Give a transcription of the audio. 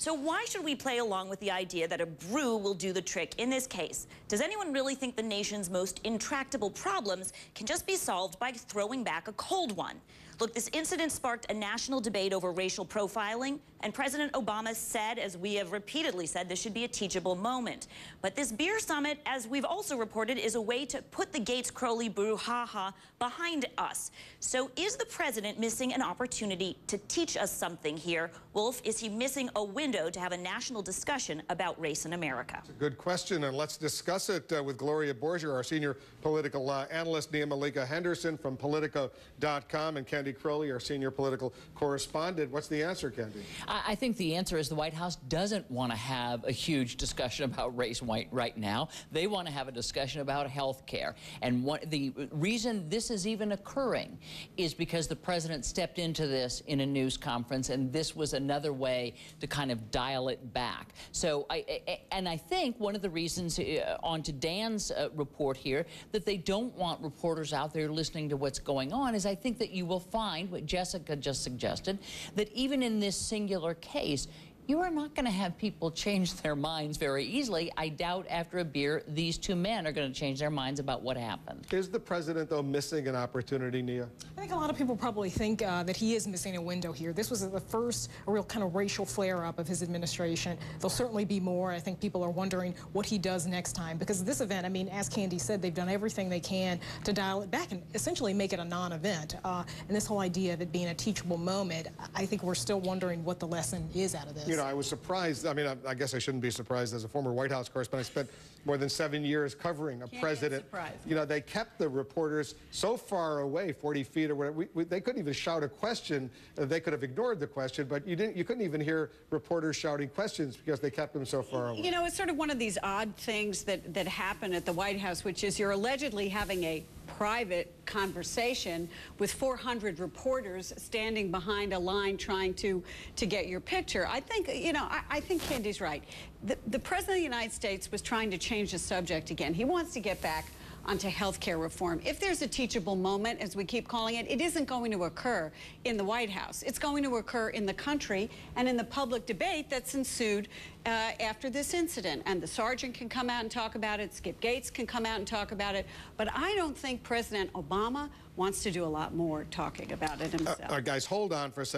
So why should we play along with the idea that a brew will do the trick in this case? Does anyone really think the nation's most intractable problems can just be solved by throwing back a cold one? Look, this incident sparked a national debate over racial profiling, and President Obama said, as we have repeatedly said, this should be a teachable moment. But this beer summit, as we've also reported, is a way to put the Gates-Crowley brouhaha behind us. So is the president missing an opportunity to teach us something here? Wolf, is he missing a window to have a national discussion about race in America? It's a good question, and let's discuss it with Gloria Borger, our senior political analyst, Nia Malika Henderson from Politico.com, and Candy Crowley, our senior political correspondent. What's the answer, Candy? I think the answer is the White House doesn't want to have a huge discussion about race right now. They want to have a discussion about health care. And the reason this is even occurring is because the president stepped into this in a news conference, and this was another way to kind of dial it back. So I think one of the reasons, on to Dan's report here, that they don't want reporters out there listening to what's going on is I think that you will find what Jessica just suggested, that even in this singular case, you are not going to have people change their minds very easily. I doubt after a beer, these two men are going to change their minds about what happened. Is the president, though, missing an opportunity, Nia? I think a lot of people probably think that he is missing a window here. This was the first real kind of racial flare-up of his administration. There'll certainly be more. I think people are wondering what he does next time. Because this event, I mean, as Candy said, they've done everything they can to dial it back and essentially make it a non-event. And this whole idea of it being a teachable moment, I think we're still wondering what the lesson is out of this. You know, I was surprised. I mean, I guess I shouldn't be surprised. As a former White House correspondent, I spent more than 7 years covering a president. You know, they kept the reporters so far away, 40 feet or whatever. They couldn't even shout a question. They could have ignored the question, but you couldn't even hear reporters shouting questions because they kept them so far away. You know, it's sort of one of these odd things that happen at the White House, which is you're allegedly having a private conversation with 400 reporters standing behind a line trying to get your picture. I think, you know, I think Candy's right. The President of the United States was trying to change the subject again. He wants to get back onto health care reform. If there's a teachable moment, as we keep calling it, it isn't going to occur in the White House. It's going to occur in the country and in the public debate that's ensued after this incident. And the sergeant can come out and talk about it. Skip Gates can come out and talk about it. But I don't think President Obama wants to do a lot more talking about it himself. Guys, hold on for a second.